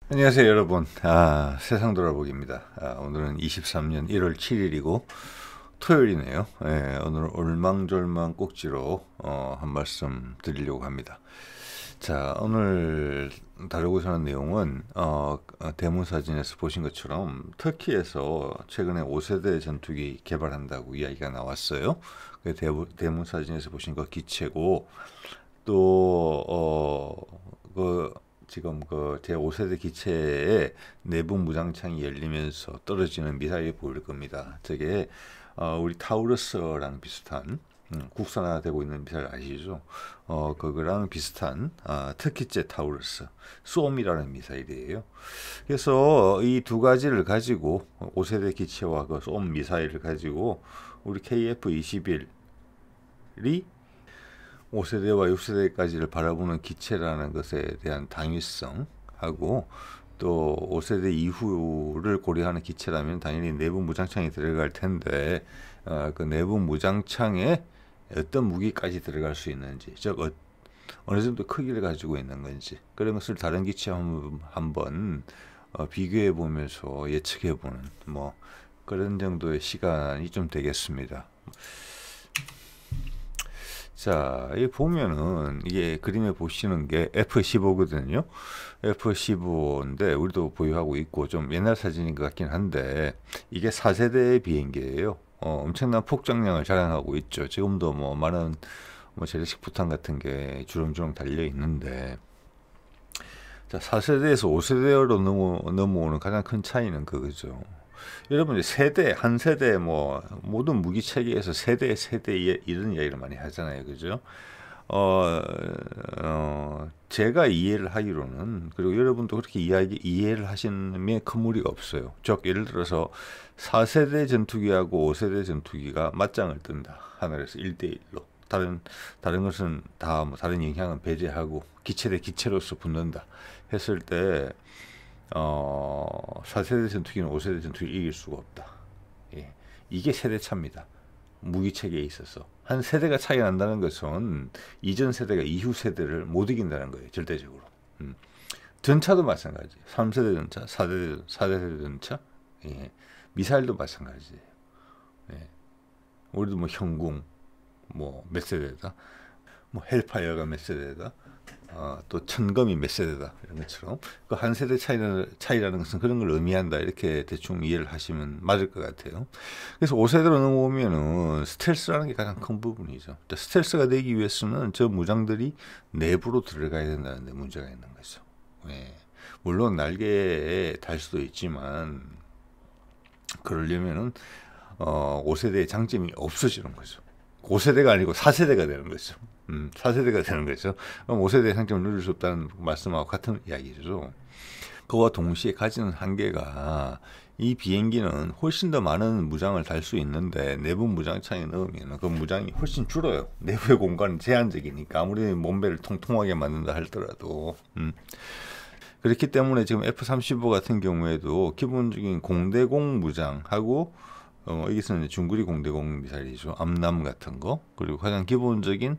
안녕하세요 여러분. 세상 돌아보기입니다. 오늘은 23년 1월 7일이고 토요일이네요. 오늘 올망졸망 꼭지로 한 말씀 드리려고 합니다. 자, 오늘 다루고자 하는 내용은 대문사진에서 보신 것처럼 터키에서 최근에 5세대 전투기 개발한다고 이야기가 나왔어요. 대문사진에서 보신 거 기체고, 또 지금 그 제5세대 기체의 내부 무장창이 열리면서 떨어지는 미사일이 보일 겁니다. 저게 우리 타우러스랑 비슷한, 국산화되고 있는 미사일 아시죠? 그거랑 비슷한 터키제 타우러스 쏘옴이라는 미사일이에요. 그래서 이 두 가지를 가지고 5세대 기체와 그 쏘옴 미사일을 가지고 우리 KF-21이 5세대와 6세대까지를 바라보는 기체라는 것에 대한 당위성하고, 또 5세대 이후를 고려하는 기체라면 당연히 내부 무장창이 들어갈 텐데, 그 내부 무장창에 어떤 무기까지 들어갈 수 있는지, 즉 어느 정도 크기를 가지고 있는 건지, 그런 것을 다른 기체와 한번 비교해 보면서 예측해 보는 그런 정도의 시간이 좀 되겠습니다. 자, 이 보면은 이게 그림에 보시는 게 F-15거든요. F-15인데 우리도 보유하고 있고 좀 옛날 사진인 것 같긴 한데, 이게 4세대 비행기예요. 엄청난 폭장량을 자랑하고 있죠. 지금도 많은 재래식 부탄 같은 게 주렁주렁 달려 있는데, 자, 4세대에서 5세대로 넘어오는 가장 큰 차이는 그거죠. 여러분, 세대, 한 세대, 모든 무기 체계에서 세대, 이런 이야기를 많이 하잖아요. 그죠? 제가 이해를 하기로는, 그리고 여러분도 그렇게 이해를 하시는 큰 무리가 없어요. 즉, 예를 들어서 4세대 전투기하고 5세대 전투기가 맞짱을 뜬다. 하늘에서 1대1로. 다른 것은 다 다른 영향은 배제하고 기체 대 기체로서 붙는다 했을 때, 4세대 전투기는 5세대 전투기를 이길 수가 없다. 예. 이게 세대 차입니다. 무기 체계에 있어서. 한 세대가 차이 난다는 것은 이전 세대가 이후 세대를 못 이긴다는 거예요. 절대적으로. 전차도 마찬가지. 3세대 전차, 4세대 전차, 예. 미사일도 마찬가지예요. 예. 우리도 형궁, 몇 세대다. 헬파이어가 몇 세대다. 또 천검이 몇 세대다, 이런 것처럼 그 한 세대 차이라는 것은 그런 걸 의미한다, 이렇게 대충 이해를 하시면 맞을 것 같아요. 그래서 5세대로 넘어오면은 스텔스라는 게 가장 큰 부분이죠. 스텔스가 되기 위해서는 저 무장들이 내부로 들어가야 된다는 데 문제가 있는 거죠. 예. 물론 날개에 달 수도 있지만 그러려면은 5세대의 장점이 없어지는 거죠. 5세대가 아니고 4세대가 되는 거죠. 4세대가 되는 거죠. 그럼 5세대의 상점을 누릴 수 없다는 말씀하고 같은 이야기죠. 그와 동시에 가지는 한계가, 이 비행기는 훨씬 더 많은 무장을 달 수 있는데 내부 무장창에 넣으면 그 무장이 훨씬 줄어요. 내부의 공간은 제한적이니까, 아무리 몸매를 통통하게 만든다 할더라도. 그렇기 때문에 지금 F-35 같은 경우에도 기본적인 공대공 무장하고, 이것은 중거리 공대공 미사일이죠. 암남 같은 거, 그리고 가장 기본적인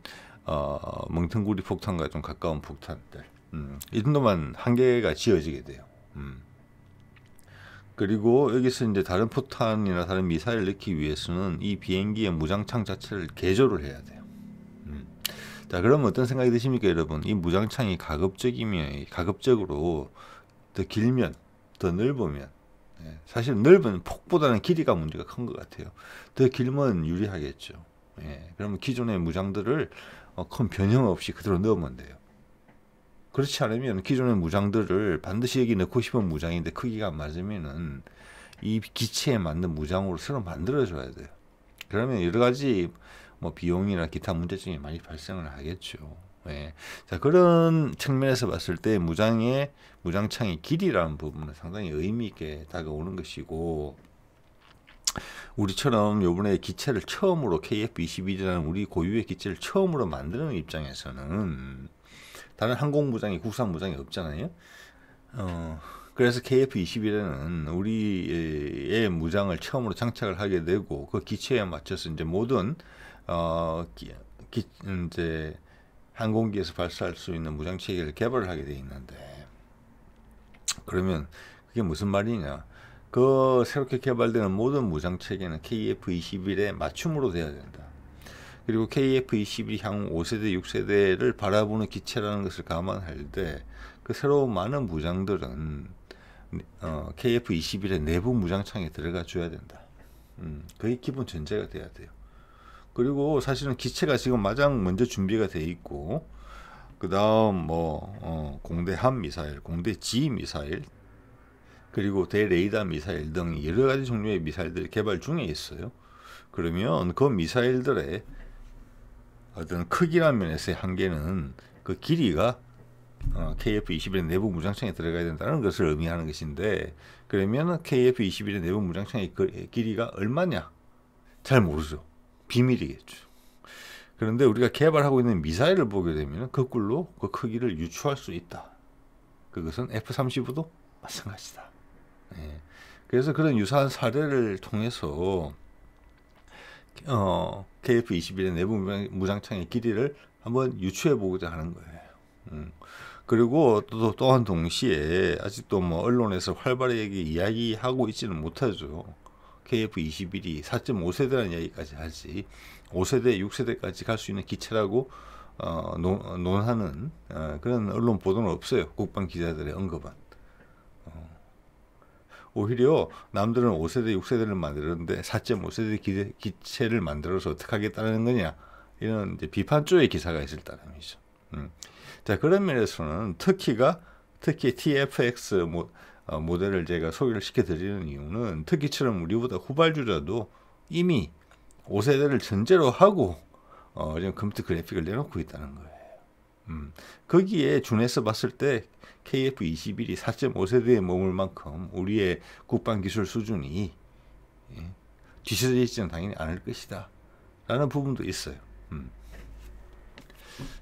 멍텅구리 폭탄과 좀 가까운 폭탄들, 이 정도만 한계가 지어지게 돼요. 그리고 여기서 이제 다른 포탄이나 다른 미사일을 넣기 위해서는 이 비행기의 무장창 자체를 개조를 해야 돼요. 자, 그러면 어떤 생각이 드십니까, 여러분? 이 무장창이 가급적으로 더 길면, 더 넓으면, 사실 넓은 폭보다는 길이가 문제가 큰 것 같아요. 더 길면 유리하겠죠. 그러면 기존의 무장들을 큰 변형 없이 그대로 넣으면 돼요. 그렇지 않으면 기존의 무장들을 반드시 여기 넣고 싶은 무장인데 크기가 안 맞으면은 이 기체에 맞는 무장으로 새로 만들어줘야 돼요. 그러면 여러 가지 비용이나 기타 문제점이 많이 발생을 하겠죠. 자, 그런 측면에서 봤을 때 무장창의 길이라는 부분은 상당히 의미 있게 다가오는 것이고, 우리처럼 요번에 기체를 처음으로 KF-21이라는 우리 고유의 기체를 처음으로 만드는 입장에서는 다른 항공무장이, 국산무장이 없잖아요. 그래서 KF-21에는 우리의 무장을 처음으로 장착을 하게 되고, 그 기체에 맞춰서 이제 모든 이제 항공기에서 발사할 수 있는 무장 체계를 개발을 하게 돼 있는데, 그러면 그게 무슨 말이냐? 그 새롭게 개발되는 모든 무장 체계는 KF-21에 맞춤으로 돼야 된다. 그리고 KF-21이 향후 5세대, 6세대를 바라보는 기체라는 것을 감안할 때 그 새로운 많은 무장들은 KF-21의 내부 무장창에 들어가 줘야 된다. 그게 기본 전제가 돼야 돼요. 그리고 사실은 기체가 지금 가장 먼저 준비가 돼 있고, 그 다음 공대 함 미사일, 공대 지 미사일, 그리고 대레이더 미사일 등 여러 가지 종류의 미사일들이 개발 중에 있어요. 그러면 그 미사일들의 어떤 크기라는 면에서의 한계는 그 길이가 KF-21의 내부 무장창에 들어가야 된다는 것을 의미하는 것인데, 그러면 KF-21의 내부 무장창의 길이가 얼마냐? 잘 모르죠. 비밀이겠죠. 그런데 우리가 개발하고 있는 미사일을 보게 되면 거꾸로 그 크기를 유추할 수 있다. 그것은 F-35도 마찬가지다. 예. 그래서 그런 유사한 사례를 통해서 KF-21의 내부 무장창의 길이를 한번 유추해 보고자 하는 거예요. 그리고 또한 동시에 아직도 언론에서 활발하게 이야기하고 있지는 못하죠. KF-21이 4.5세대라는 이야기까지 하지 5세대, 6세대까지 갈 수 있는 기체라고 논하는 그런 언론 보도는 없어요. 국방 기자들의 언급은. 오히려 남들은 5세대, 6세대를 만들었는데 4.5세대 기체를 만들어서 어떻게 하겠다는 거냐, 이런 이제 비판 쪽의 기사가 있을 따름이죠. 자, 그런 면에서는 특히 TFX 모델을 제가 소개를 시켜드리는 이유는 터키처럼 우리보다 후발주자도 이미 5세대를 전제로 하고 지금 컴퓨터 그래픽을 내놓고 있다는 거예요. 거기에 준해서 봤을 때 KF-21이 4.5세대에 머물 만큼 우리의 국방기술 수준이 뒤처져 있지는 당연히 않을 것이다 라는 부분도 있어요.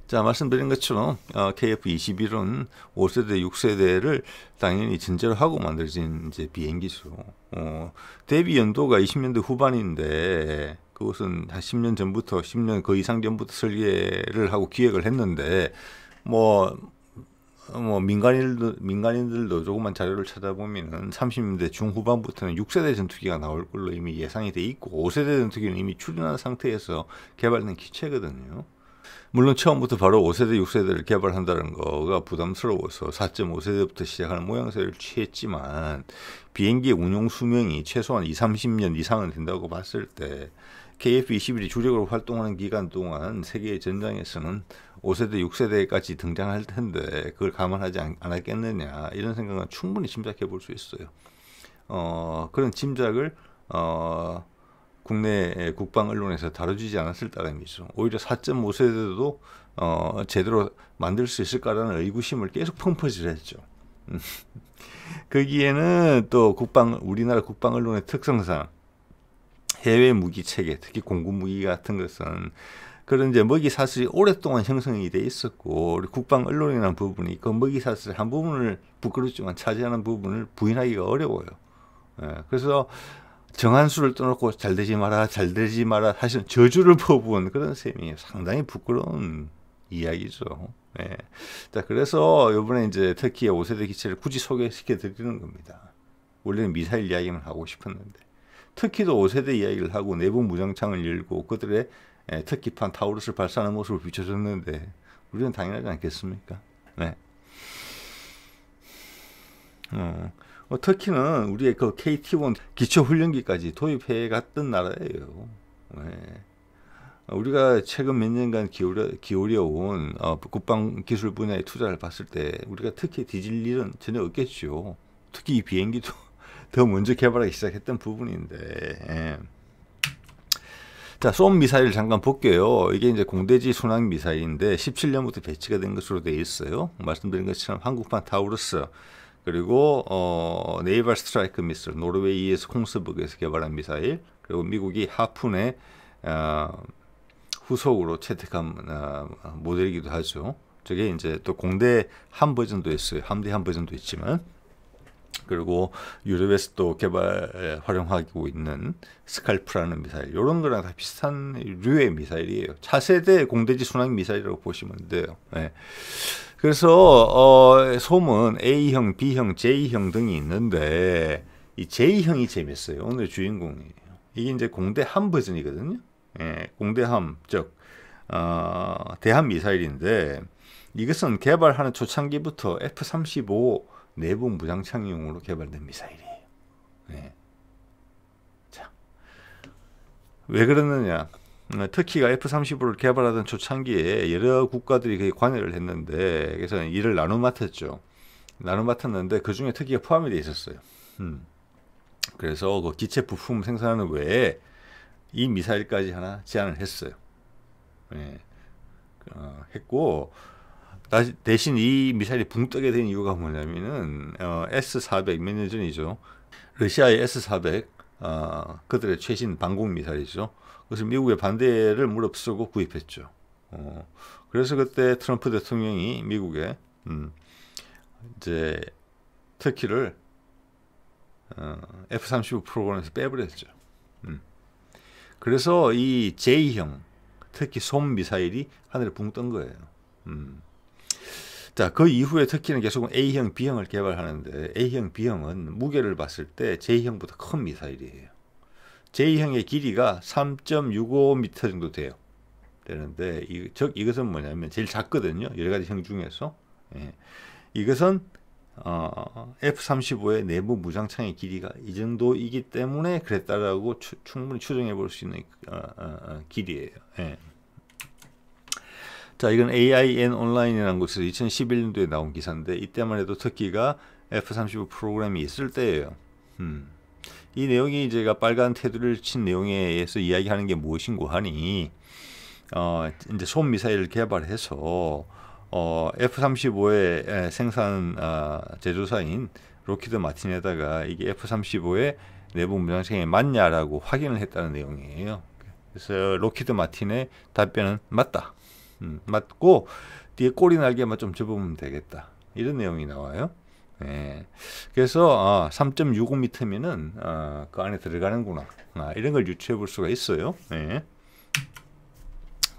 자, 말씀드린 것처럼 KF-21은 5세대, 6세대를 당연히 전제로 하고 만들어진 이제 비행기죠. 데뷔 연도가 20년대 후반인데 그것은 한 10년 전부터 10년 그 이상 전부터 설계를 하고 기획을 했는데 민간인들도 조그만 자료를 찾아보면은 30년대 중후반부터는 6세대 전투기가 나올 걸로 이미 예상이 돼 있고 5세대 전투기는 이미 출현한 상태에서 개발된 기체거든요. 물론 처음부터 바로 5세대, 6세대를 개발한다는 거가 부담스러워서 4.5세대부터 시작하는 모양새를 취했지만 비행기의 운용 수명이 최소한 30년 이상은 된다고 봤을 때 KF-21이 주력으로 활동하는 기간 동안 세계의 전장에서는 5세대, 6세대까지 등장할 텐데 그걸 감안하지 않았겠느냐, 이런 생각은 충분히 짐작해 볼 수 있어요. 그런 짐작을 국내 국방 언론에서 다뤄지지 않았을 따름이죠. 오히려 4.5세대도 제대로 만들 수 있을까라는 의구심을 계속 펑퍼질했죠. 거기에는 또 우리나라 국방 언론의 특성상 해외 무기 체계, 특히 공군 무기 같은 것은 그런 이제 먹이 사슬이 오랫동안 형성이 돼 있었고, 우리 국방 언론이라는 부분이 그 먹이 사슬 한 부분을 부끄럽지만 차지하는 부분을 부인하기가 어려워요. 그래서 정한 수를 떠놓고 잘 되지 마라 하시는 저주를 퍼부은 그런 셈이 상당히 부끄러운 이야기죠. 네. 자, 그래서 이번에 이제 터키의 5세대 기체를 굳이 소개시켜 드리는 겁니다. 원래는 미사일 이야기만 하고 싶었는데 터키도 5세대 이야기를 하고 내부 무장창을 열고 그들의 터키판 타우루스를 발사하는 모습을 비춰줬는데 우리는 당연하지 않겠습니까? 네. 터키는 우리의 그 KT-1 기초훈련기까지 도입해 갔던 나라예요. 네. 우리가 최근 몇 년간 기울여온 국방 기술 분야의 투자를 봤을 때 우리가 특히 뒤질 일은 전혀 없겠죠. 특히 이 비행기도 더 먼저 개발하기 시작했던 부분인데. 예. 자, 쏨 미사일 잠깐 볼게요. 이게 이제 공대지 순항 미사일인데 17년부터 배치가 된 것으로 되어 있어요. 말씀드린 것처럼 한국판 타우루스, 그리고 네이벌 스트라이크 미사일, 노르웨이에서 콩스버그에서 개발한 미사일, 그리고 미국이 하푼의 후속으로 채택한 모델이기도 하죠. 저게 이제 또 공대 한 버전도 있어요. 함대 한 버전도 있지만 그리고 유럽에서도 개발 활용하고 있는 스칼프라는 미사일, 이런 거랑 다 비슷한 류의 미사일이에요. 차세대 공대지 순항 미사일이라고 보시면 돼요. 네. 그래서 솜은 A형, B형, J형 등이 있는데 이 J형이 재밌어요. 오늘 주인공이에요. 이게 이제 공대함 버전이거든요. 예, 공대함, 즉 대함 미사일인데 이것은 개발하는 초창기부터 F-35 내부 무장창용으로 개발된 미사일이에요. 네. 자, 왜 그러느냐? 터키가 F-35를 개발하던 초창기에 여러 국가들이 거의 관여를 했는데, 그래서 일을 나눠 맡았죠. 나눠 맡았는데 그 중에 터키가 포함이 돼 있었어요. 그래서 그 기체 부품 생산하는 외에 이 미사일까지 하나 제안을 했어요. 네. 했고, 대신 이 미사일이 붕 뜨게 된 이유가 뭐냐면은 S-400 몇 년 전이죠. 러시아의 S-400 그들의 최신 방공 미사일이죠. 그래서 미국의 반대를 무릅쓰고 구입했죠. 그래서 그때 트럼프 대통령이 미국에 이제 터키를 F-35 프로그램에서 빼버렸죠. 그래서 이 J형 터키 솜 미사일이 하늘에 붕 뜬 거예요. 자, 그 이후에 터키는 계속 A형, B형을 개발하는데 A형, B형은 무게를 봤을 때 J형보다 큰 미사일이에요. J형의 길이가 3.65m 정도 되는데 이것은 뭐냐면 제일 작거든요. 여러 가지 형 중에서. 예. 이것은 F-35의 내부 무장창의 길이가 이 정도이기 때문에 그랬다라고 충분히 추정해 볼 수 있는 길이에요. 예. 자, 이건 AIN 온라인이라는 곳에서 2011년도에 나온 기사인데 이때만 해도 터키가 F-35 프로그램이 있을 때예요. 이 내용이 제가 빨간 테두리를 친 내용에 의해서 이야기하는 게 무엇인고 하니 이제 솜 미사일을 개발해서 F-35의 생산 제조사인 로키드 마틴에다가 이게 F-35의 내부 무장창에 맞냐라고 확인을 했다는 내용이에요. 그래서 로키드 마틴의 답변은 맞다. 맞고 뒤에 꼬리 날개만 좀 접으면 되겠다. 이런 내용이 나와요. 네. 그래서 3.65m면은 그 안에 들어가는구나. 이런 걸 유추해 볼 수가 있어요. 네.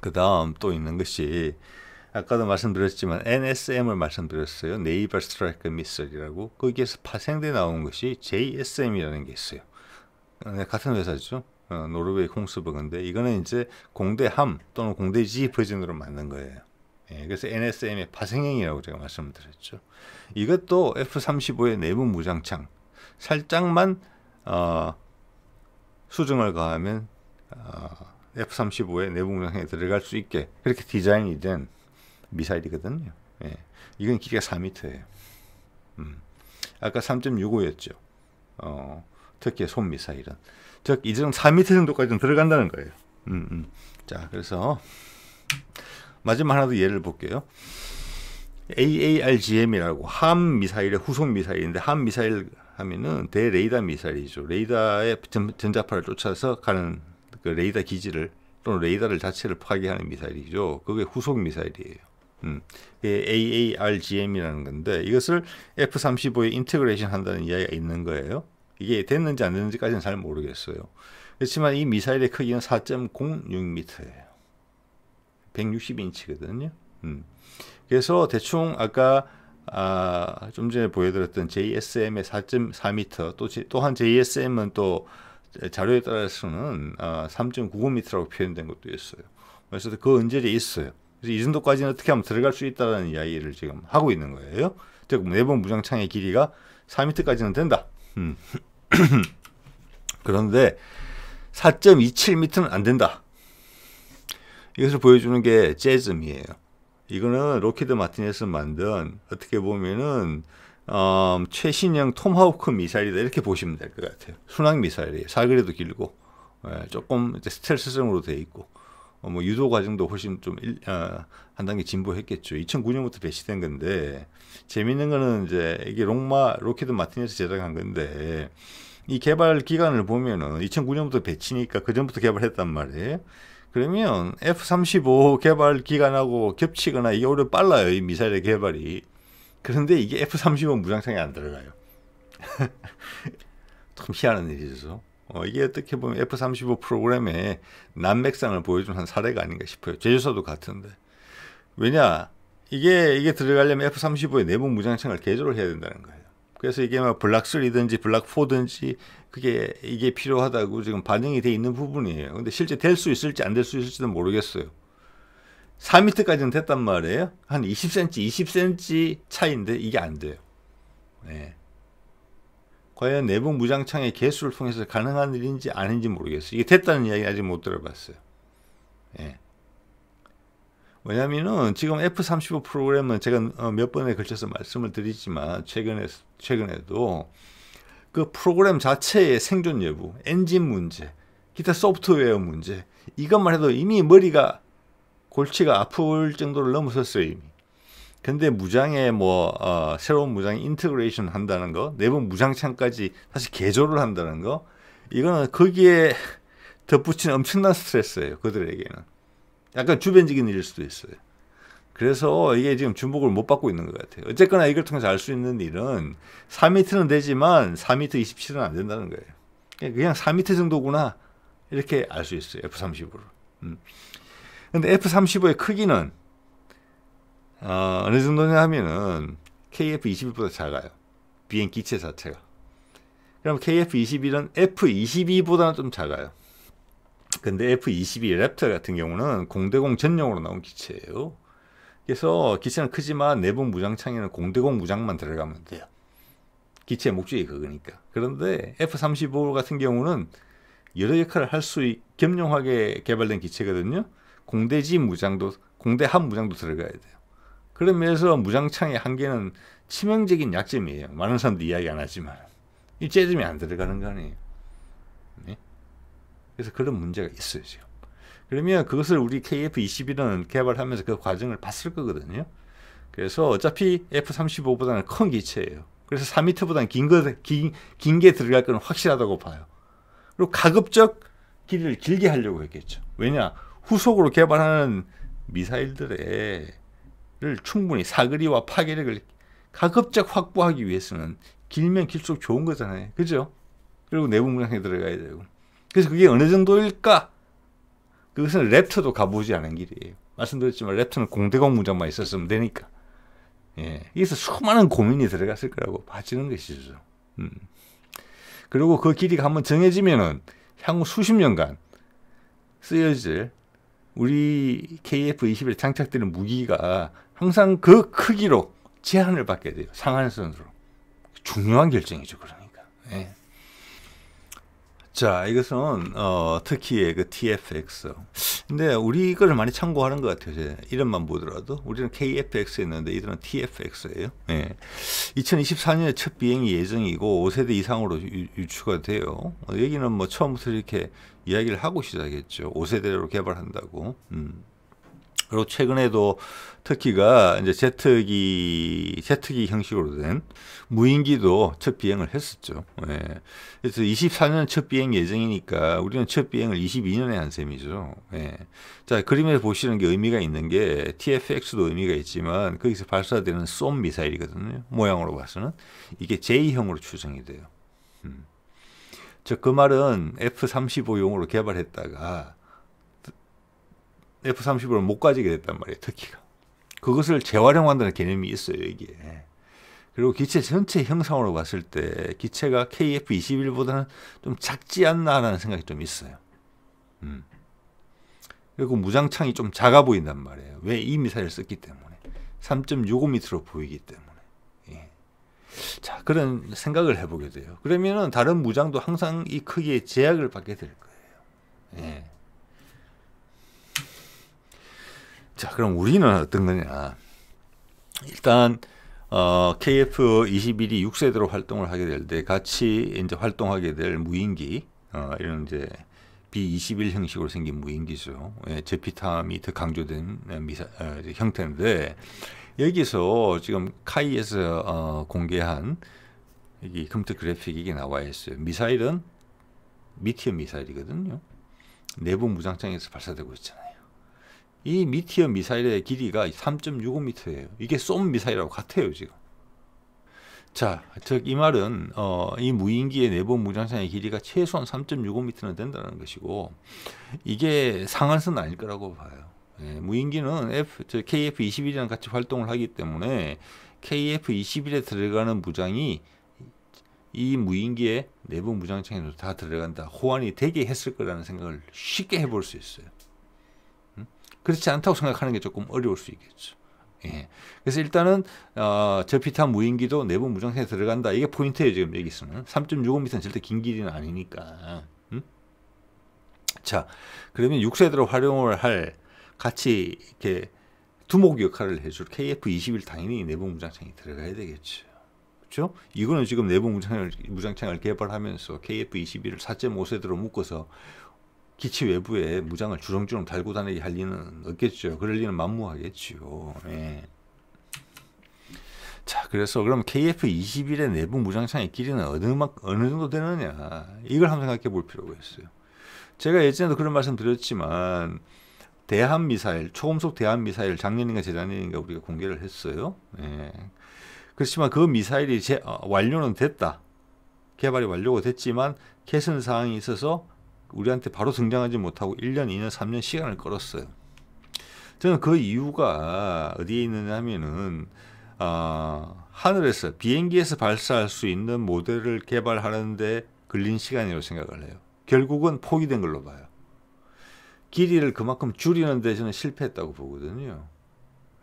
그 다음 또 있는 것이 아까도 말씀드렸지만 NSM을 말씀드렸어요. 네이버 스트라이크 미사일이라고. 거기에서 파생돼 나온 것이 JSM이라는 게 있어요. 같은 회사죠. 노르웨이 콩스버그인데 이거는 이제 공대함 또는 공대지 버전으로 만든 거예요. 예, 그래서 NSM의 파생형이라고 제가 말씀드렸죠. 이것도 F-35의 내부 무장창 살짝만 수정을 가하면 F-35의 내부 무장창에 들어갈 수 있게 그렇게 디자인이 된 미사일이거든요. 예, 이건 길이가 4m예요. 아까 3.65였죠. 터키의 솜 미사일은. 즉, 이 정도 4m 정도까지는 들어간다는 거예요. 자, 그래서 마지막 하나 더 예를 볼게요. AARGM이라고 함 미사일의 후속 미사일인데 함 미사일 하면은 대레이더 미사일이죠. 레이더의 전자파를 쫓아서 가는 그 레이더 기지를 또는 레이더를 자체를 파괴하는 미사일이죠. 그게 후속 미사일이에요. AARGM이라는 건데 이것을 F-35에 인테그레이션 한다는 이야기가 있는 거예요. 이게 됐는지 안 됐는지까지는 잘 모르겠어요. 그렇지만 이 미사일의 크기는 4.06m예요. 160인치거든요. 그래서 대충 아까 좀 전에 보여드렸던 JSM의 4.4m 또한 JSM은 또 자료에 따라서는 3.95m라고 표현된 것도 있어요. 그래서 그 언저리에 있어요. 그래서 이 정도까지는 어떻게 하면 들어갈 수 있다는 이야기를 지금 하고 있는 거예요. 즉 내부 무장창의 길이가 4m까지는 된다. 그런데 4.27m는 안 된다. 이것을 보여주는 게 재즈미예요. 이거는 로키드 마틴에서 만든 어떻게 보면은 최신형 톰하우크 미사일이다 이렇게 보시면 될 것 같아요. 순항 미사일이에요. 사거리도 길고 조금 이제 스텔스성으로 되어 있고 뭐 유도 과정도 훨씬 좀 한 단계 진보했겠죠. 2009년부터 배치된 건데 재밌는 거는 이제 이게 로키드 마틴에서 제작한 건데 이 개발 기간을 보면은 2009년부터 배치니까 그 전부터 개발했단 말이에요. 그러면 F-35 개발 기간하고 겹치거나 이게 오히려 빨라요. 이 미사일의 개발이. 그런데 이게 F-35 무장창에 안 들어가요. 참 희한한 일이죠. 이게 어떻게 보면 F-35 프로그램의 난맥상을 보여준 한 사례가 아닌가 싶어요. 제조사도 같은데. 왜냐? 이게 들어가려면 F-35의 내부 무장창을 개조를 해야 된다는 거예요. 그래서 이게 뭐 블락3든지 블락4든지 이게 필요하다고 지금 반영이 돼 있는 부분이에요. 근데 실제 될 수 있을지 안 될 수 있을지도 모르겠어요. 4m까지는 됐단 말이에요. 한 20cm, 20cm 차이인데 이게 안 돼요. 네. 과연 내부 무장창의 개수를 통해서 가능한 일인지 아닌지 모르겠어요. 이게 됐다는 이야기 아직 못 들어봤어요. 예. 왜냐면은 지금 F-35 프로그램은 제가 몇 번에 걸쳐서 말씀을 드리지만 최근에도 그 프로그램 자체의 생존 여부, 엔진 문제, 기타 소프트웨어 문제 이것만 해도 이미 머리가 골치가 아플 정도를 넘어섰어요 이미. 근데 무장에 새로운 무장 인테그레이션 한다는 거, 내부 무장창까지 다시 개조를 한다는 거, 이거는 거기에 덧붙인 엄청난 스트레스예요 그들에게는. 약간 주변적인 일일 수도 있어요. 그래서 이게 지금 주목을 못 받고 있는 것 같아요. 어쨌거나 이걸 통해서 알 수 있는 일은 4m는 되지만 4m 27은 안 된다는 거예요. 그냥 4m 정도구나 이렇게 알 수 있어요. F-35를. 근데 F-35의 크기는 어느 정도냐 하면은 KF-21보다 작아요. 비행 기체 자체가. 그럼 KF-21은 F-22보다는 좀 작아요. 근데 F-22 랩터 같은 경우는 공대공 전용으로 나온 기체예요. 그래서 기체는 크지만 내부 무장창에는 공대공 무장만 들어가면 돼요. 기체의 목적이 그거니까. 그런데 F-35 같은 경우는 여러 역할을 할 수 겸용하게 개발된 기체거든요. 공대지 무장도, 공대함 무장도 들어가야 돼요. 그런 면에서 무장창의 한계는 치명적인 약점이에요. 많은 사람들이 이야기 안 하지만. 이 재점이 안 들어가는 거 아니에요. 네? 그래서 그런 문제가 있어요, 지금. 그러면 그것을 우리 KF-21은 개발하면서 그 과정을 봤을 거거든요. 그래서 어차피 F-35보다는 큰 기체예요. 그래서 4m보다는 긴 게 들어갈 건 확실하다고 봐요. 그리고 가급적 길이를 길게 하려고 했겠죠. 왜냐? 후속으로 개발하는 미사일들을 충분히 사거리와 파괴력을 가급적 확보하기 위해서는 길면 길수록 좋은 거잖아요. 그죠? 그리고 내부 무장에 들어가야 되고. 그래서 그게 어느 정도일까? 그것은 랩터도 가보지 않은 길이에요. 말씀드렸지만 랩터는 공대공 무장만 있었으면 되니까. 예. 여기서 수많은 고민이 들어갔을 거라고 봐지는 것이죠. 그리고 그 길이가 한번 정해지면은 향후 수십 년간 쓰여질 우리 KF-21에 장착되는 무기가 항상 그 크기로 제한을 받게 돼요. 상한선으로. 중요한 결정이죠. 그러니까. 예. 자, 이것은 터키의 그 TFX. 근데 우리 이거를 많이 참고하는 것 같아요. 이름만 보더라도 우리는 KFX 했는데 이들은 TFX예요. 예. 2024년에 첫 비행이 예정이고 5세대 이상으로 유추가 돼요. 여기는 뭐 처음부터 이렇게 이야기를 하고 시작했죠. 5세대로 개발한다고. 그리고 최근에도 터키가 이제 제트기 형식으로 된 무인기도 첫 비행을 했었죠. 예. 그래서 24년 첫 비행 예정이니까 우리는 첫 비행을 22년에 한 셈이죠. 예. 자, 그림에서 보시는 게 의미가 있는 게 TFX도 의미가 있지만 거기서 발사되는 쏨 미사일이거든요. 모양으로 봐서는 이게 J형으로 추정이 돼요. 그 말은 F-35용으로 개발했다가 F-35를 못 가지게 됐단 말이에요. 터키가. 그것을 재활용한다는 개념이 있어요. 여기에. 그리고 기체 전체 형상으로 봤을 때 기체가 KF-21보다는 좀 작지 않나라는 생각이 좀 있어요. 그리고 무장창이 좀 작아 보인단 말이에요. 왜? 이 미사일을 썼기 때문에. 3.65m로 보이기 때문에. 예. 자, 그런 생각을 해보게 돼요. 그러면은 다른 무장도 항상 이 크기에 제약을 받게 될 거예요. 예. 자, 그럼 우리는 어떤 거냐? 일단 KF-21이 6세대로 활동을 하게 될 때 같이 이제 활동하게 될 무인기, 이런 이제 B-21 형식으로 생긴 무인기죠. 예, 제피탐이 더 강조된 형태인데 여기서 지금 카이에서 공개한 여기 컴퓨터 그래픽이 이게 나와 있어요. 미사일은 미티어 미사일이거든요. 내부 무장창에서 발사되고 있잖아요. 이 미티어 미사일의 길이가 3.65m예요. 이게 쏨 미사일하고 같아요, 지금. 자, 즉 이 말은 이 무인기의 내부 무장창의 길이가 최소한 3.65m는 된다는 것이고 이게 상한선은 아닐 거라고 봐요. 예, 무인기는 KF-21이랑 같이 활동을 하기 때문에 KF-21에 들어가는 무장이 이 무인기의 내부 무장창에도 다 들어간다. 호환이 되게 했을 거라는 생각을 쉽게 해볼 수 있어요. 그렇지 않다고 생각하는 게 조금 어려울 수 있겠죠. 예. 그래서 일단은 저피타 무인기도 내부 무장창에 들어간다. 이게 포인트예요. 지금 여기서는 3.65m는 절대 긴 길이는 아니니까. 자, 그러면 6세대로 활용을 할 같이 이렇게 두목 역할을 해줄 KF-21 당연히 내부 무장창이 들어가야 되겠죠. 그렇죠? 이거는 지금 내부 무장창을 개발하면서 KF-21을 4.5세대로 묶어서 기치 외부에 무장을 주렁주렁 달고 다니게 할 리는 없겠죠. 그럴 리는 만무하겠죠. 예. 자, 그래서 그럼 KF-21의 내부 무장창의 길이는 어느 정도 되느냐, 이걸 한번 생각해 볼 필요가 있어요. 제가 예전에도 그런 말씀 드렸지만 대한 미사일, 초음속 대한 미사일 작년인가 재작년인가 우리가 공개를 했어요. 예. 그렇지만 그 미사일이 완료는 됐다. 개발이 완료가 됐지만 개선 사항이 있어서 우리한테 바로 등장하지 못하고 1년, 2년, 3년 시간을 끌었어요. 저는 그 이유가 어디에 있느냐 하면은 하늘에서 비행기에서 발사할 수 있는 모델을 개발하는데 걸린 시간이라고 생각을 해요. 결국은 포기된 걸로 봐요. 길이를 그만큼 줄이는 데 저는 실패했다고 보거든요.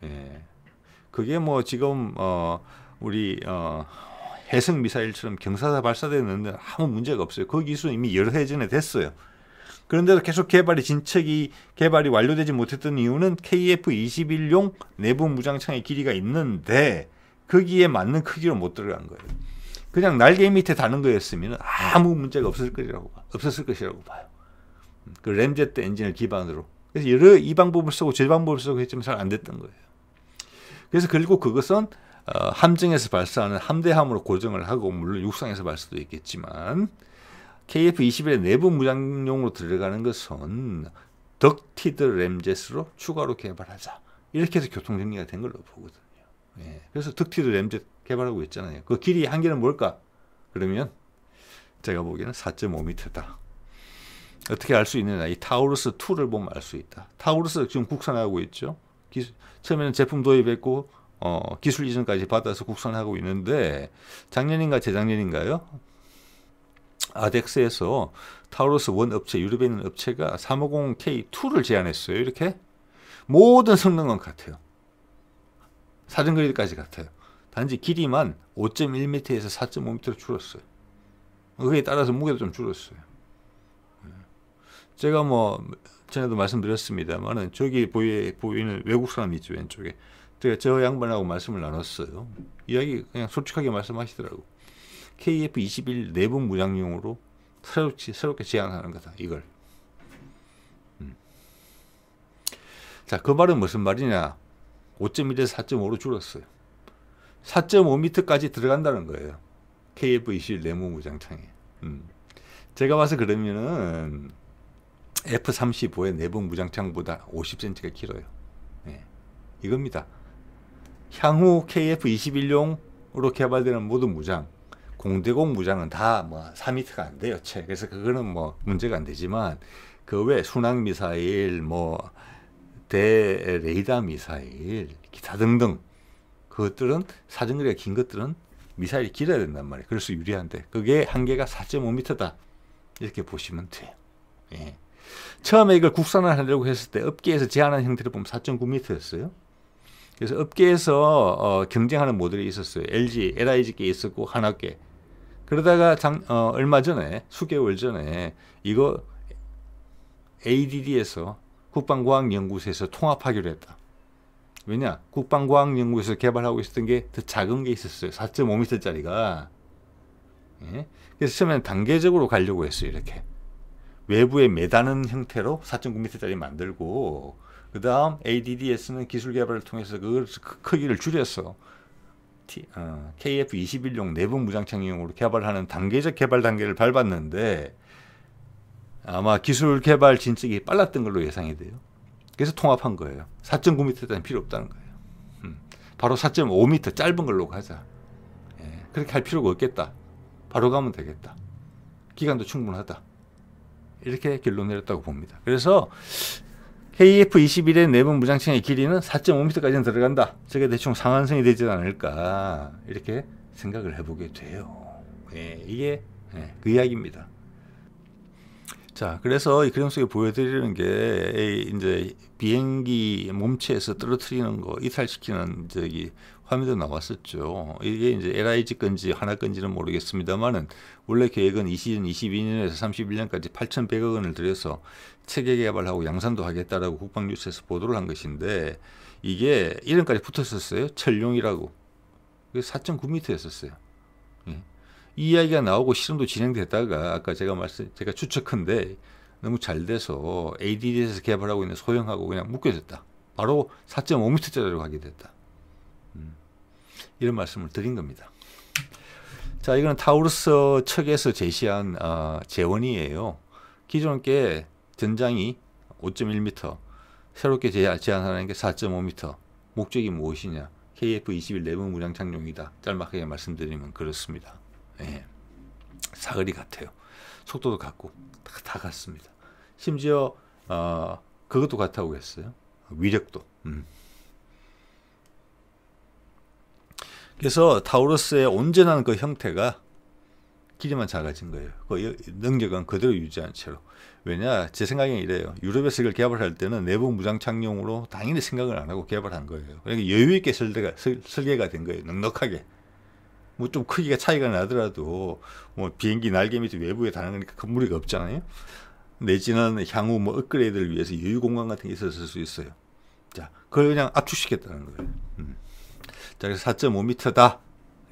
예. 그게 뭐 지금 우리 해성 미사일처럼 경사사 발사되는데 아무 문제가 없어요. 그 기술은 이미 여러 해 전에 됐어요. 그런데도 계속 개발이 완료되지 못했던 이유는 KF-21용 내부 무장창의 길이가 있는데 거기에 맞는 크기로 못 들어간 거예요. 그냥 날개 밑에 다는 거였으면 아무 문제가 없었을 것이라고 봐요. 그 램제트 엔진을 기반으로. 그래서 이 방법을 쓰고 저 방법을 쓰고 했지만 잘 안 됐던 거예요. 그래서 결국 그것은 함정에서 발사하는 함대함으로 고정을 하고, 물론 육상에서 발사도 있겠지만 KF-21의 내부 무장용으로 들어가는 것은 덕티드 램젯으로 추가로 개발하자, 이렇게 해서 교통정리가 된 걸로 보거든요. 예. 그래서 덕티드 램젯 개발하고 있잖아요. 그 길이 한계는 뭘까? 그러면 제가 보기에는 4.5m다. 어떻게 알 수 있느냐? 이 타우루스 2를 보면 알 수 있다. 타우루스 지금 국산하고 있죠. 처음에는 제품 도입했고 기술 이전까지 받아서 국산하고 있는데 작년인가 재작년인가요? 아덱스에서 타우루스 1 업체, 유럽에 있는 업체가 350K2를 제안했어요. 이렇게 모든 성능은 같아요. 사정거리까지 같아요. 단지 길이만 5.1m에서 4.5m로 줄었어요. 그에 따라서 무게도 좀 줄었어요. 제가 뭐 전에도 말씀드렸습니다만은 저기 보이는 외국 사람 있죠, 왼쪽에. 제가 저 양반하고 말씀을 나눴어요. 이야기 그냥 솔직하게 말씀하시더라고. KF-21 내부 무장용으로 새롭게 제안하는 거다, 이걸. 자, 그 말은 무슨 말이냐? 5.1에서 4.5로 줄었어요. 4.5m까지 들어간다는 거예요. KF-21 내부 무장창에. 제가 봐서 그러면은 F-35의 내부 무장창보다 50cm가 길어요. 예, 이겁니다. 향후 KF-21용으로 개발되는 모든 무장, 공대공 무장은 다 뭐 4m가 안 돼요, 채. 그래서 그거는 뭐 문제가 안 되지만 그 외 순항 미사일, 뭐 대 레이더 미사일, 기타 등등 그것들은 사정거리가 긴 것들은 미사일이 길어야 된단 말이에요. 그래서 유리한데 그게 한계가 4.5m다. 이렇게 보시면 돼요. 예. 처음에 이걸 국산화하려고 했을 때 업계에서 제안한 형태를 보면 4.9m였어요. 그래서 업계에서 경쟁하는 모델이 있었어요. LG, LIG께 있었고 한화께. 그러다가 얼마 전에, 수개월 전에 이거 ADD에서 국방과학연구소에서 통합하기로 했다. 왜냐? 국방과학연구소에서 개발하고 있었던 게 더 작은 게 있었어요. 4.5m짜리가. 예? 그래서 처음에는 단계적으로 가려고 했어요. 이렇게. 외부에 매다는 형태로 4.9m짜리 만들고 그 다음 ADDS는 기술 개발을 통해서 그 크기를 줄여서 KF-21용 내부 무장창용으로 개발하는 단계적 개발 단계를 밟았는데 아마 기술 개발 진척이 빨랐던 걸로 예상이 돼요. 그래서 통합한 거예요. 4.9m짜리는 필요 없다는 거예요. 바로 4.5m 짧은 걸로 가자. 예. 그렇게 할 필요가 없겠다. 바로 가면 되겠다. 기간도 충분하다. 이렇게 결론 내렸다고 봅니다. 그래서 KF-21의 내부 무장창의 길이는 4.5m까지는 들어간다. 저게 대충 상한선이 되지 않을까 이렇게 생각을 해보게 돼요. 예, 이게 그 이야기입니다. 자, 그래서 이 그림 속에 보여드리는 게 이제 비행기 몸체에서 떨어뜨리는 거 이탈시키는 저기 화면도 나왔었죠. 이게 이제 LIG 건지 하나 건지는 모르겠습니다만은 원래 계획은 2022년에서 31년까지 8,100억 원을 들여서 체계 개발하고 양산도 하겠다라고 국방뉴스에서 보도를 한 것인데 이게 이름까지 붙었었어요. 철룡이라고. 4.9m였었어요. 예. 이 이야기가 나오고 실험도 진행되다가 아까 제가 추측한데 너무 잘 돼서 ADD에서 개발하고 있는 소형하고 그냥 묶여졌다. 바로 4.5m짜리로 가게 됐다. 이런 말씀을 드린 겁니다. 자, 이건 타우루스 측에서 제시한 재원이에요. 기존 게 전장이 5.1m, 새롭게 제안하는 게 4.5m. 목적이 무엇이냐? KF-21 내부 무장 착용이다. 짤막하게 말씀드리면 그렇습니다. 예. 사거리 같아요. 속도도 같고 다 같습니다. 심지어 그것도 같다고 했어요. 위력도. 그래서 타우루스의 온전한 그 형태가 길이만 작아진 거예요. 그 능력은 그대로 유지한 채로. 왜냐? 제 생각엔 이래요. 유럽에서 이걸 개발할 때는 내부 무장 착용으로 당연히 생각을 안 하고 개발한 거예요. 그러니까 여유 있게 설계가 된 거예요. 넉넉하게. 뭐 좀 크기가 차이가 나더라도 뭐 비행기 날개 밑에 외부에 다는 거니까 큰 무리가 없잖아요. 내지는 향후 뭐 업그레이드를 위해서 여유 공간 같은 게 있었을 수 있어요. 자, 그걸 그냥 압축시켰다는 거예요. 자, 그래서 4.5m다.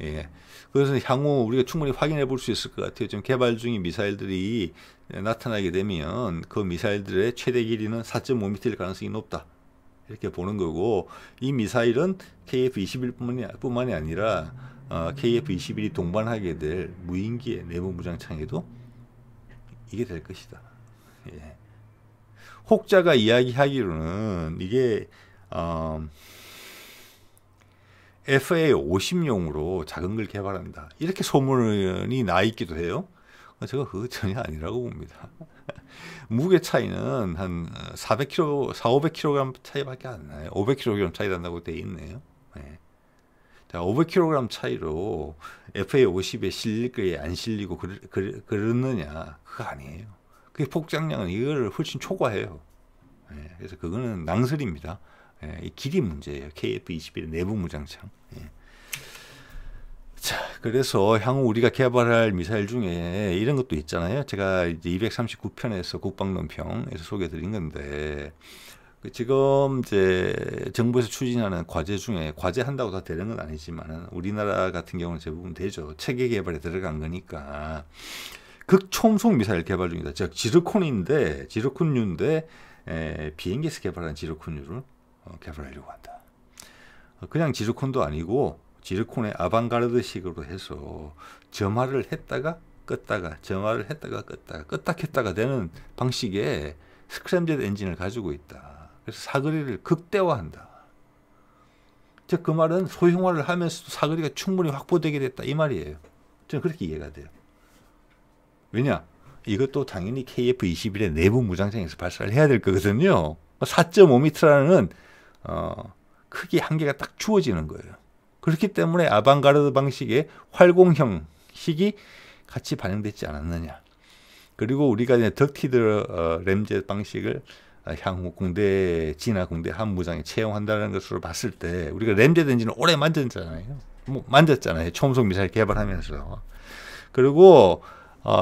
예. 그래서 향후 우리가 충분히 확인해 볼 수 있을 것 같아요. 지금 개발 중인 미사일들이 나타나게 되면 그 미사일들의 최대 길이는 4.5m일 가능성이 높다. 이렇게 보는 거고, 이 미사일은 KF-21뿐만이 아니라 KF-21이 동반하게 될 무인기의 내부 무장창에도 이게 될 것이다. 예. 혹자가 이야기하기로는 이게 FA-50용으로 작은 걸 개발한다. 이렇게 소문이 나 있기도 해요. 제가 그거 전혀 아니라고 봅니다. 무게 차이는 한 400kg 차이밖에 안 나요. 500kg 차이 난다고 돼 있네요. 네. 자, 500kg 차이로 FA-50에 실릴 거에 안 실리고 그러느냐? 그거 아니에요. 그 폭장량은 이걸 훨씬 초과해요. 네. 그래서 그거는 낭설입니다. 예, 이 길이 문제예요. KF-21 내부 무장창. 예. 자, 그래서 향후 우리가 개발할 미사일 중에 이런 것도 있잖아요. 제가 이제 239편에서 국방논평에서 소개해드린 건데, 지금 이제 정부에서 추진하는 과제 중에 과제한다고 다 되는 건 아니지만 우리나라 같은 경우는 대부분 되죠. 체계 개발에 들어간 거니까 극초음속 미사일 개발 중이다. 즉 지르콘류인데 비행기에서 개발한 지르콘류를 개발하려고 한다. 그냥 지르콘도 아니고 지르콘의 아방가르드식으로 해서 점화를 했다가 껐다가 점화를 했다가 껐다 켰다가 되는 방식의 스크램제드 엔진을 가지고 있다. 그래서 사거리를 극대화한다. 즉 그 말은 소형화를 하면서도 사거리가 충분히 확보되게 됐다 이 말이에요. 저는 그렇게 이해가 돼요. 왜냐? 이것도 당연히 KF-21의 내부 무장창에서 발사를 해야 될 거거든요. 4.5m라는 크기 한계가 딱 주어지는 거예요. 그렇기 때문에 아방가르드 방식의 활공형식이 같이 반영되지 않았느냐. 그리고 우리가 이제 덕티드 램젯 방식을 향후 진화 공대 함무장에 채용한다는 것으로 봤을 때 우리가 램젯 엔진을 오래 만졌잖아요. 초음속 미사일 개발하면서. 그리고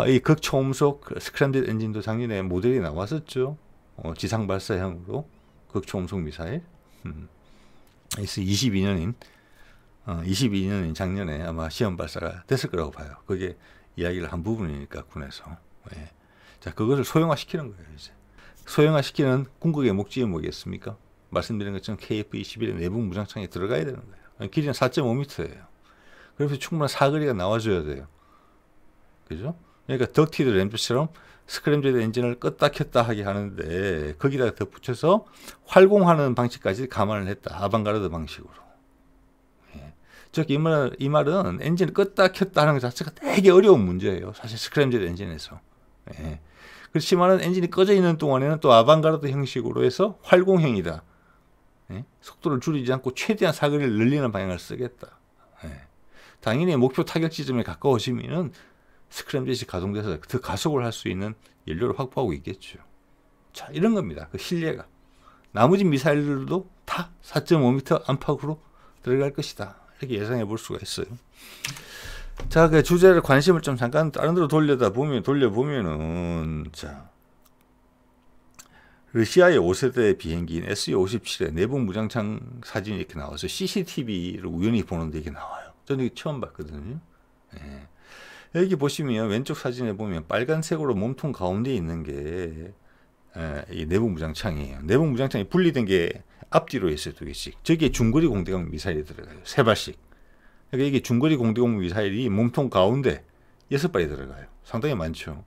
이 극초음속 스크램젯 엔진도 작년에 모델이 나왔었죠. 지상 발사형으로 극초음속 미사일. 그래서 22년인 작년에 아마 시험 발사가 됐을 거라고 봐요. 그게 이야기를 한 부분이니까 군에서. 예. 자, 그것을 소형화시키는 거예요. 이제 소형화시키는 궁극의 목적이 뭐겠습니까? 말씀드린 것처럼 KF-21의 내부 무장창에 들어가야 되는 거예요. 길이는 4.5m예요. 그래서 충분한 사거리가 나와줘야 돼요. 그죠? 그러니까 덕티드 램프처럼 스크램제드 엔진을 껐다 켰다 하게 하는데 거기다가 덧붙여서 활공하는 방식까지 감안을 했다. 아방가르드 방식으로. 예. 즉, 이 말은 엔진을 껐다 켰다 하는 것 자체가 되게 어려운 문제예요. 사실 스크램젯 엔진에서. 예. 그렇지만 엔진이 꺼져 있는 동안에는 또 아방가르드 형식으로 해서 활공형이다. 예? 속도를 줄이지 않고 최대한 사거리를 늘리는 방향을 쓰겠다. 예. 당연히 목표 타격 지점에 가까워지면은 스크램젯이 가동돼서 더 가속을 할 수 있는 연료를 확보하고 있겠죠. 자, 이런 겁니다. 그 신뢰가. 나머지 미사일들도 다 4.5m 안팎으로 들어갈 것이다. 이렇게 예상해 볼 수가 있어요. 자, 그 주제를 관심을 좀 잠깐 다른 데로 돌려보면은, 자, 러시아의 5세대 비행기인 SU-57의 내부 무장창 사진이 이렇게 나와서 CCTV를 우연히 보는데 이게 나와요. 저는 이게 처음 봤거든요. 예. 여기 보시면 왼쪽 사진에 보면 빨간색으로 몸통 가운데 있는 게 이 내부 무장창이에요. 내부 무장창이 분리된 게 앞뒤로 있어요. 2개씩. 저기에 중거리 공대공 미사일이 들어가요. 3발씩. 그러니까 이게 중거리 공대공 미사일이 몸통 가운데 6발이 들어가요. 상당히 많죠.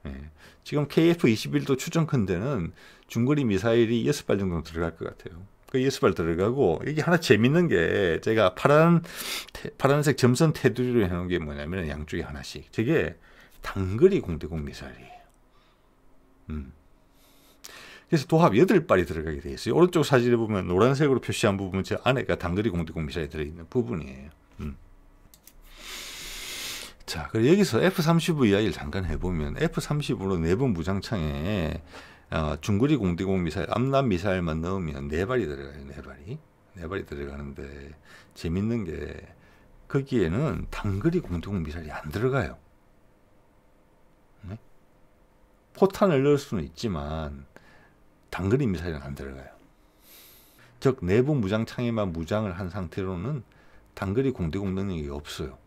예. 지금 KF-21도 추정컨대는 중거리 미사일이 6발 정도 들어갈 것 같아요. 그 6발 들어가고, 이게 하나 재밌는 게, 제가 파란색 점선 테두리로 해놓은 게 뭐냐면, 양쪽에 하나씩. 저게 단거리 공대공 미사일이에요. 그래서 도합 8발이 들어가게 돼 있어요. 오른쪽 사진에 보면 노란색으로 표시한 부분, 저 안에가 단거리 공대공 미사일이 들어있는 부분이에요. 자, 그리고 여기서 F-35 이야기를 잠깐 해보면, F-35로 내부 무장창에 중거리 공대공 미사일, 암람 미사일만 넣으면 4발이 들어가요. 4발이 들어가는데, 재밌는 게 거기에는 단거리 공대공 미사일이 안 들어가요. 네? 포탄을 넣을 수는 있지만 단거리 미사일은 안 들어가요. 즉, 내부 무장창에만 무장을 한 상태로는 단거리 공대공 능력이 없어요.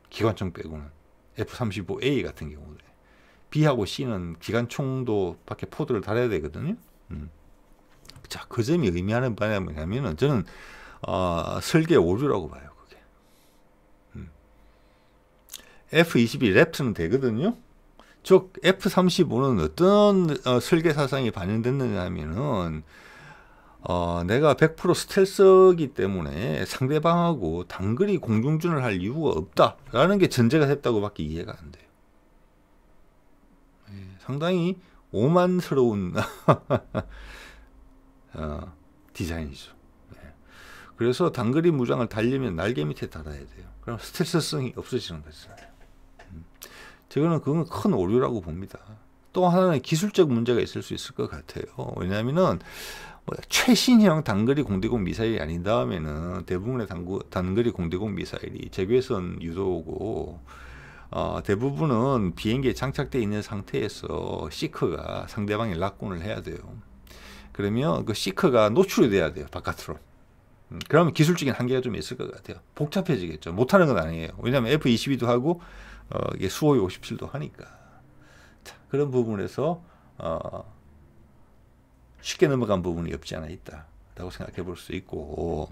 기관총 빼고는. F-35A 같은 경우에 B하고 C는 기관총도 밖에 포드를 달아야 되거든요. 자, 그 점이 의미하는 바가 뭐냐면은, 저는 설계 오류라고 봐요. 그게. F-22 랩스는 되거든요. 즉 F-35는 어떤 설계 사상이 반영됐느냐 하면은, 내가 100% 스텔스이기 때문에 상대방하고 단거리 공중전을 할 이유가 없다라는 게 전제가 됐다고 밖에 이해가 안 돼요. 상당히 오만스러운 디자인이죠. 그래서 단거리 무장을 달려면 날개 밑에 달아야 돼요. 그럼 스텔스성이 없어지는 거죠. 그건 큰 오류라고 봅니다. 또 하나는 기술적 문제가 있을 수 있을 것 같아요. 왜냐하면은 최신형 단거리 공대공 미사일이 아닌 다음에는 대부분의 단거리 공대공 미사일이 적외선 유도고, 대부분은 비행기에 장착되어 있는 상태에서 시커가 상대방의 락군을 해야 돼요. 그러면 그 시커가 노출이 돼야 돼요, 바깥으로. 그러면 기술적인 한계가 좀 있을 것 같아요. 복잡해지겠죠. 못하는 건 아니에요. 왜냐하면 F-22도 하고 이게 수호이 57도 하니까. 자, 그런 부분에서 쉽게 넘어간 부분이 없지 않아 있다라고 생각해 볼 수 있고,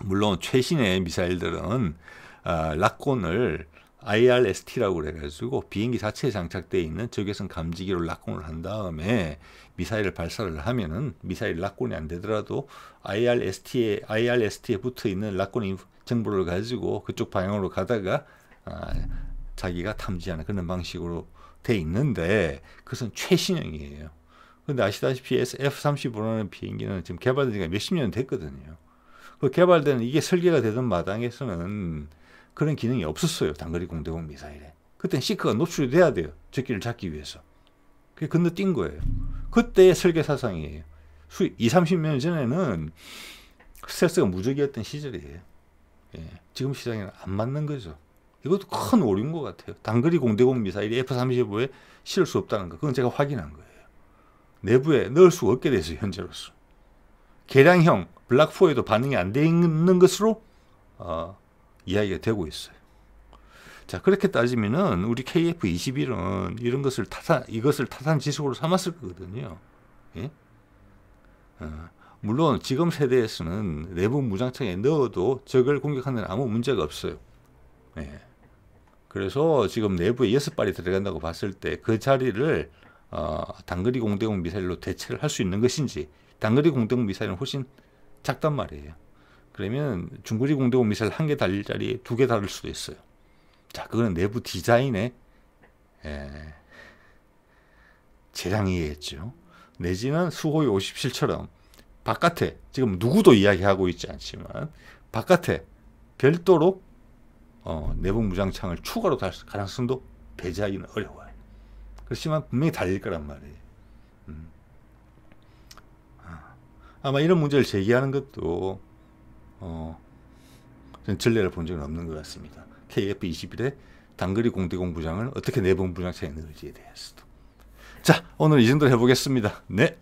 물론 최신의 미사일들은 락곤을 IRST라고 그래가지고 비행기 자체에 장착되어 있는 적외선 감지기로 락곤을 한 다음에 미사일을 발사를 하면은 미사일 락곤이 안 되더라도 IRST에 붙어 있는 락곤 정보를 가지고 그쪽 방향으로 가다가 자기가 탐지하는 그런 방식으로 돼 있는데, 그것은 최신형이에요. 근데 아시다시피 F-35라는 비행기는 지금 개발된 지가 몇십 년 됐거든요. 그 개발된 이게 설계가 되던 마당에서는 그런 기능이 없었어요. 단거리 공대공 미사일에. 그때는 시크가 노출이 돼야 돼요. 적기를 잡기 위해서. 그게 건너뛴 거예요. 그때의 설계 사상이에요. 20-30년 전에는 스텔스가 무적이었던 시절이에요. 예, 지금 시장에는 안 맞는 거죠. 이것도 큰 오류인 것 같아요. 단거리 공대공 미사일이 F-35에 실을 수 없다는 거. 그건 제가 확인한 거예요. 내부에 넣을 수가 없게 됐어요. 현재로서. 개량형 블락4에도 반응이 안 되는 것으로 이야기가 되고 있어요. 자, 그렇게 따지면은 우리 KF-21은 이것을 타산 지식으로 삼았을 거거든요. 예? 물론 지금 세대에서는 내부 무장창에 넣어도 적을 공격하는 아무 문제가 없어요. 예. 그래서 지금 내부에 6발이 들어간다고 봤을 때 그 자리를 단거리 공대공 미사일로 대체를 할 수 있는 것인지, 단거리 공대공 미사일은 훨씬 작단 말이에요. 그러면 중거리 공대공 미사일 1개 달릴 자리에 2개 달릴 수도 있어요. 자, 그거는 내부 디자인의 재량이겠죠. 내지는 수호이 57처럼 바깥에, 지금 누구도 이야기하고 있지 않지만 바깥에 별도로 내부 무장창을 추가로 달 가능성도 배제하기는 어려워요. 그렇지만 분명히 달릴 거란 말이에요. 아마 이런 문제를 제기하는 것도 전 전례를 본 적은 없는 것 같습니다. KF-21의 단거리 공대공 부장을 어떻게 내부 무장창에 넣을지에 대해서도. 자, 오늘 이 정도로 해보겠습니다. 네.